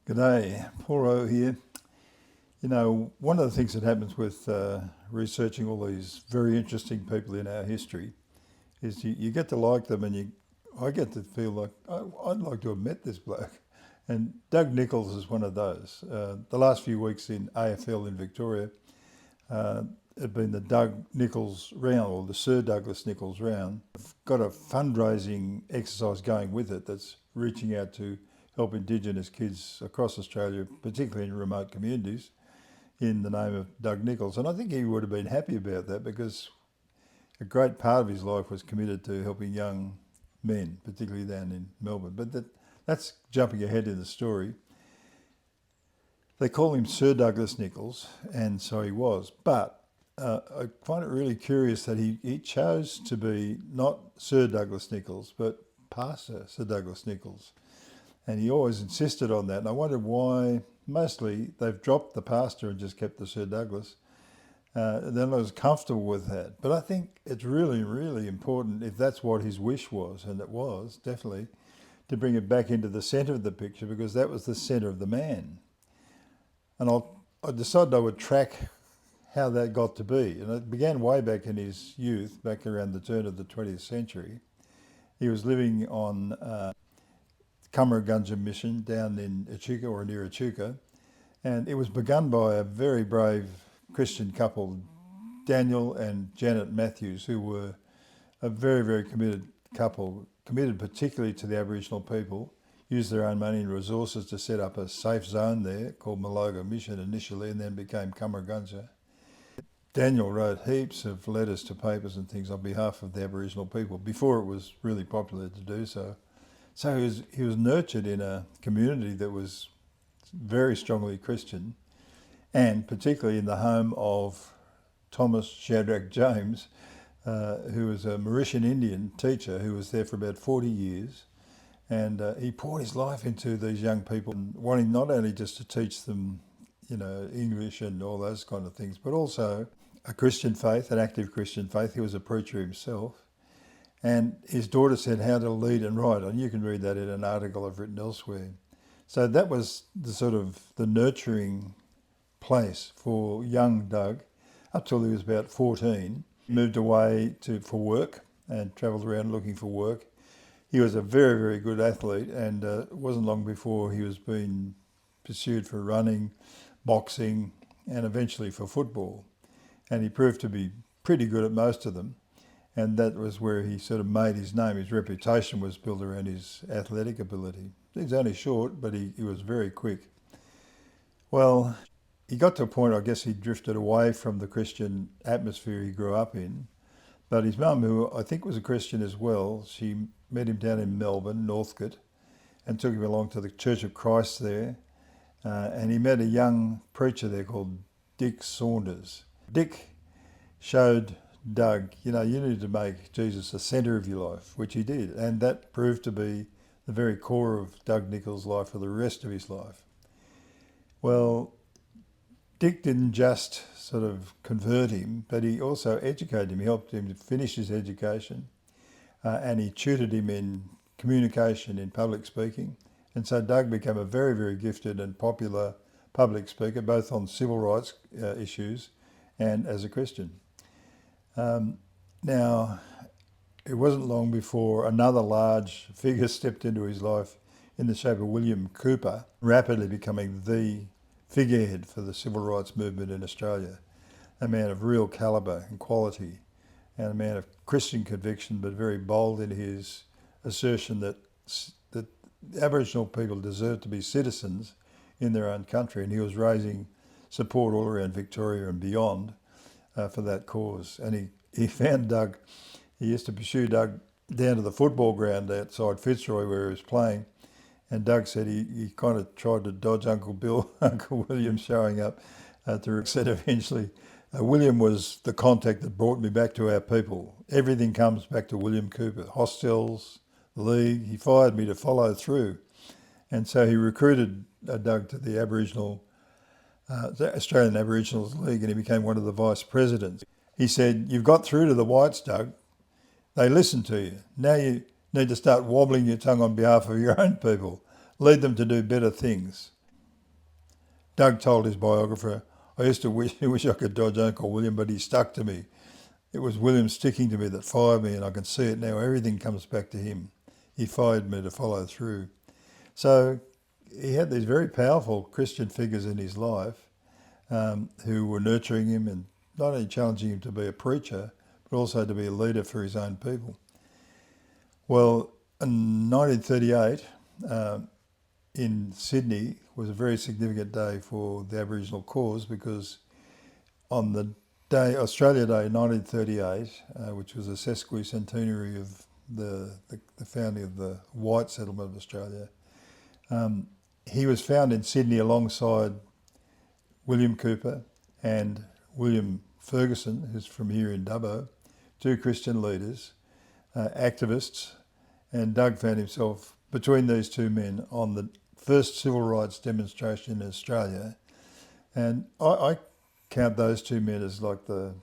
G'day, Paul Rowe here. You know, one of the things that happens with researching all these very interesting people in our history is you get to like them, and I get to feel like I'd like to have met this bloke. And Doug Nicholls is one of those. The last few weeks in AFL in Victoria have been the Doug Nicholls round, or the Sir Douglas Nicholls round. I've got a fundraising exercise going with it that's reaching out to help Indigenous kids across Australia, particularly in remote communities, in the name of Doug Nicholls. And I think he would have been happy about that, because a great part of his life was committed to helping young men, particularly down in Melbourne. But that's jumping ahead in the story. They call him Sir Douglas Nicholls, and so he was. But I find it really curious that he chose to be not Sir Douglas Nicholls, but Pastor Sir Douglas Nicholls. And he always insisted on that. And I wondered why. Mostly they've dropped the pastor and just kept the Sir Douglas. And then I was comfortable with that. But I think it's really, really important, if that's what his wish was, and it was, definitely, to bring it back into the centre of the picture, because that was the centre of the man. And I decided I would track how that got to be. And it began way back in his youth, back around the turn of the 20th century. He was living on Cumragunja mission down in Echuca, or near Echuca, and it was begun by a very brave Christian couple, Daniel and Janet Matthews, who were a very, very committed couple, committed particularly to the Aboriginal people, used their own money and resources to set up a safe zone there called Maloga Mission initially, and then became Cumragunja. Daniel wrote heaps of letters to papers and things on behalf of the Aboriginal people before it was really popular to do so. So he was nurtured in a community that was very strongly Christian, and particularly in the home of Thomas Shadrach James, who was a Mauritian Indian teacher who was there for about 40 years. And he poured his life into these young people, wanting not only just to teach them, English and all those kind of things, but also a Christian faith, an active Christian faith. He was a preacher himself. And his daughter said how to lead and write, and you can read that in an article I've written elsewhere. So that was the sort of the nurturing place for young Doug up till he was about 14. He moved away for work and travelled around looking for work. He was a very, very good athlete, and it wasn't long before he was being pursued for running, boxing, and eventually for football. And he proved to be pretty good at most of them. And that was where he sort of made his name. His reputation was built around his athletic ability. He was only short, but he was very quick. Well, he got to a point, I guess he drifted away from the Christian atmosphere he grew up in. But his mum, who I think was a Christian as well, she met him down in Melbourne, Northcote, and took him along to the Church of Christ there. And he met a young preacher there called Dick Saunders. Dick showed Doug, you need to make Jesus the centre of your life, which he did. And that proved to be the very core of Doug Nicholls' life for the rest of his life. Well, Dick didn't just sort of convert him, but he also educated him. He helped him to finish his education, and he tutored him in communication, in public speaking. And so Doug became a very, very gifted and popular public speaker, both on civil rights issues and as a Christian. Now, it wasn't long before another large figure stepped into his life in the shape of William Cooper, rapidly becoming the figurehead for the civil rights movement in Australia. A man of real calibre and quality, and a man of Christian conviction, but very bold in his assertion that Aboriginal people deserve to be citizens in their own country. And he was raising support all around Victoria and beyond for that cause. And he found Doug, he used to pursue Doug down to the football ground outside Fitzroy where he was playing. And Doug said he kind of tried to dodge Uncle William showing up said eventually, William was the contact that brought me back to our people. Everything comes back to William Cooper. Hostels, the league, he fired me to follow through. And so he recruited Doug to the the Australian Aboriginals League, and he became one of the vice presidents. He said, "You've got through to the whites, Doug. They listen to you. Now you need to start wobbling your tongue on behalf of your own people. Lead them to do better things." Doug told his biographer, I used to wish I could dodge Uncle William, but he stuck to me. It was William sticking to me that fired me, and I can see it now. Everything comes back to him. He fired me to follow through. So he had these very powerful Christian figures in his life who were nurturing him and not only challenging him to be a preacher, but also to be a leader for his own people. Well, in 1938, in Sydney was a very significant day for the Aboriginal cause, because on the day, Australia Day 1938, which was a sesquicentenary of the founding of the white settlement of Australia, he was found in Sydney alongside William Cooper and William Ferguson, who's from here in Dubbo, two Christian leaders, activists, and Doug found himself between these two men on the first civil rights demonstration in Australia. And I count those two men as like the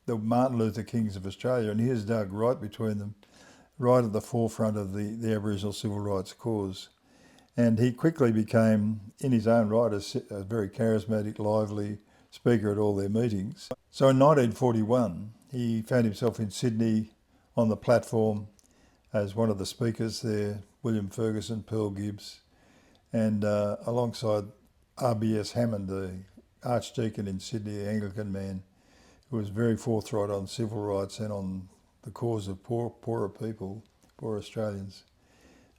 Martin Luther Kings of Australia, and here's Doug right between them, right at the forefront of the Aboriginal civil rights cause. And he quickly became, in his own right, a very charismatic, lively speaker at all their meetings. So in 1941, he found himself in Sydney on the platform as one of the speakers there, William Ferguson, Pearl Gibbs, and alongside R.B.S. Hammond, the Archdeacon in Sydney, the Anglican man, who was very forthright on civil rights and on the cause of poorer people, poor Australians.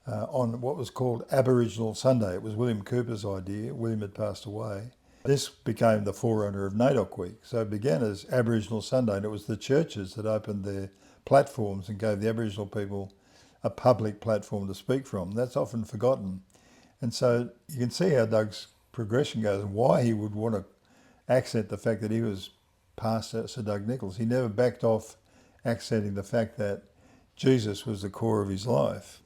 On what was called Aboriginal Sunday. It was William Cooper's idea. William had passed away. This became the forerunner of NAIDOC Week. So it began as Aboriginal Sunday, and it was the churches that opened their platforms and gave the Aboriginal people a public platform to speak from. That's often forgotten. And so you can see how Doug's progression goes and why he would want to accent the fact that he was Pastor Sir Doug Nicholls. He never backed off accenting the fact that Jesus was the core of his life.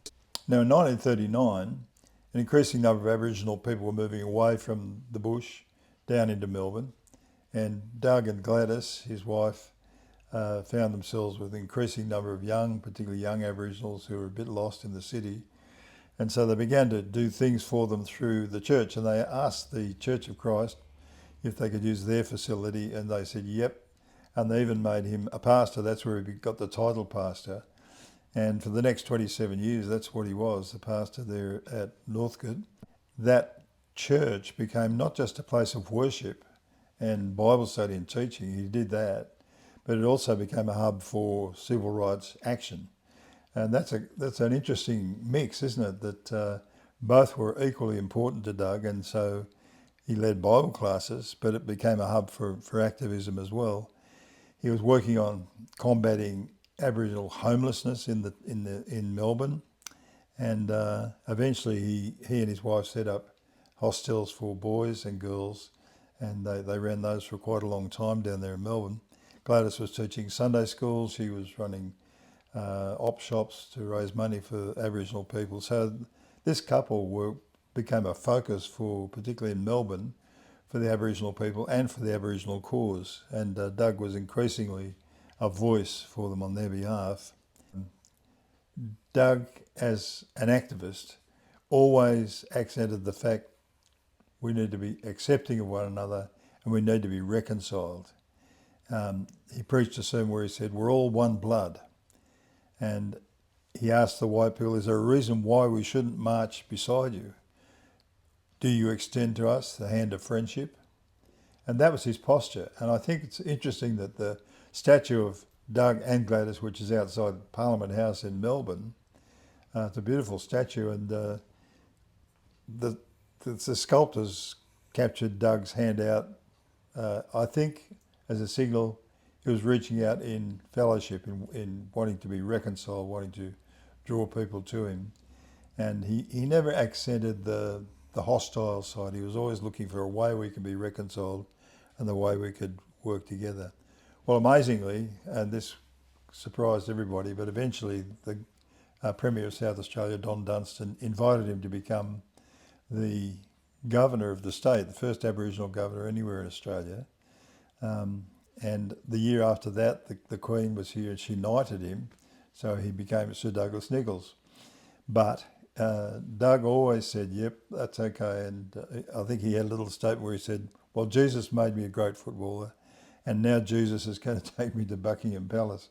Now, in 1939, an increasing number of Aboriginal people were moving away from the bush down into Melbourne, and Doug and Gladys, his wife, found themselves with an increasing number of young, particularly young Aboriginals who were a bit lost in the city. And so they began to do things for them through the church, and they asked the Church of Christ if they could use their facility, and they said yep, and they even made him a pastor. That's where he got the title pastor. And for the next 27 years, that's what he was, the pastor there at Northcote. That church became not just a place of worship and Bible study and teaching, he did that, but it also became a hub for civil rights action. And that's an interesting mix, isn't it, that both were equally important to Doug, and so he led Bible classes, but it became a hub for activism as well. He was working on combating Aboriginal homelessness in Melbourne, and eventually he and his wife set up hostels for boys and girls, and they ran those for quite a long time down there in Melbourne. Gladys was teaching Sunday schools. She was running op shops to raise money for Aboriginal people. So this couple became a focus for, particularly in Melbourne, for the Aboriginal people and for the Aboriginal cause. And Doug was increasingly a voice for them on their behalf. Doug, as an activist, always accented the fact we need to be accepting of one another and we need to be reconciled. He preached a sermon where he said, we're all one blood. And he asked the white people, is there a reason why we shouldn't march beside you? Do you extend to us the hand of friendship? And that was his posture. And I think it's interesting that the statue of Doug and Gladys, which is outside Parliament House in Melbourne, it's a beautiful statue, and the sculptors captured Doug's hand out, I think, as a signal he was reaching out in fellowship, in wanting to be reconciled, wanting to draw people to him. And he never accented the hostile side. He was always looking for a way we can be reconciled and the way we could work together. Well, amazingly, and this surprised everybody, but eventually the Premier of South Australia, Don Dunstan, invited him to become the governor of the state, the first Aboriginal governor anywhere in Australia. And the year after that, the Queen was here and she knighted him, so he became Sir Douglas Nicholls. But Doug always said, yep, that's okay. And I think he had a little statement where he said, well, Jesus made me a great footballer, and now Jesus is going to take me to Buckingham Palace.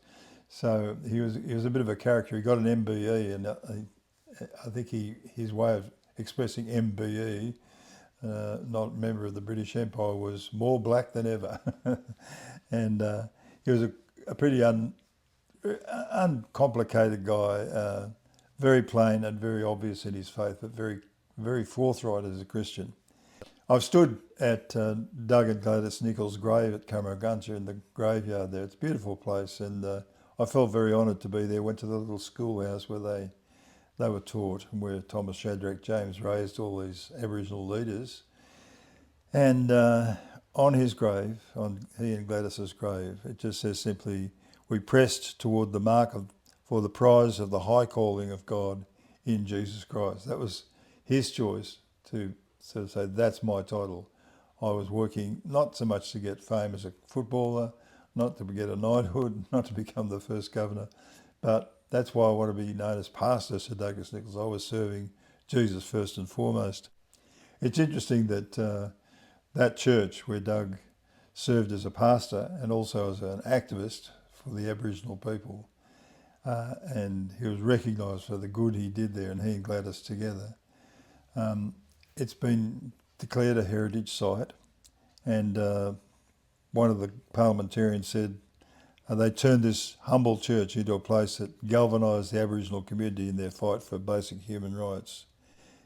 So he was a bit of a character. He got an MBE, and I think his way of expressing MBE, not member of the British Empire, was more black than ever. And he was a pretty uncomplicated guy, very plain and very obvious in his faith, but very, very forthright as a Christian. I've stood at Doug and Gladys Nicholls' grave at Cummerguncha in the graveyard there. It's a beautiful place, and I felt very honoured to be there. Went to the little schoolhouse where they were taught, and where Thomas Shadrach James raised all these Aboriginal leaders. And on his grave, on he and Gladys's grave, it just says simply, "We pressed toward the mark for the prize of the high calling of God in Jesus Christ." That was his choice to sort of say, that's my title. I was working not so much to get fame as a footballer, not to get a knighthood, not to become the first governor, but that's why I want to be known as Pastor Sir Douglas Nicholls. I was serving Jesus first and foremost. It's interesting that that church where Doug served as a pastor and also as an activist for the Aboriginal people, and he was recognised for the good he did there, and he and Gladys together. It's been declared a heritage site, and one of the parliamentarians said they turned this humble church into a place that galvanised the Aboriginal community in their fight for basic human rights.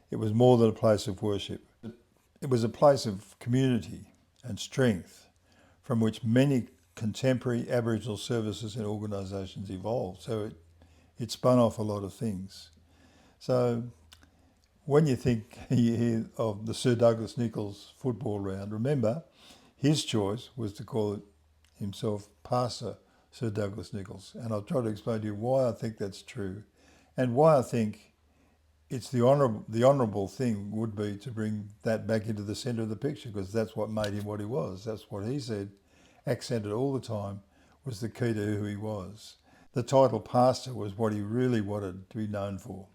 It was more than a place of worship. It was a place of community and strength from which many contemporary Aboriginal services and organisations evolved. So it spun off a lot of things. So when you think of the Sir Douglas Nicholls football round, remember his choice was to call it himself Pastor Sir Douglas Nicholls. And I'll try to explain to you why I think that's true and why I think it's the honourable thing would be to bring that back into the centre of the picture, because that's what made him what he was. That's what he said, accented all the time, was the key to who he was. The title pastor was what he really wanted to be known for.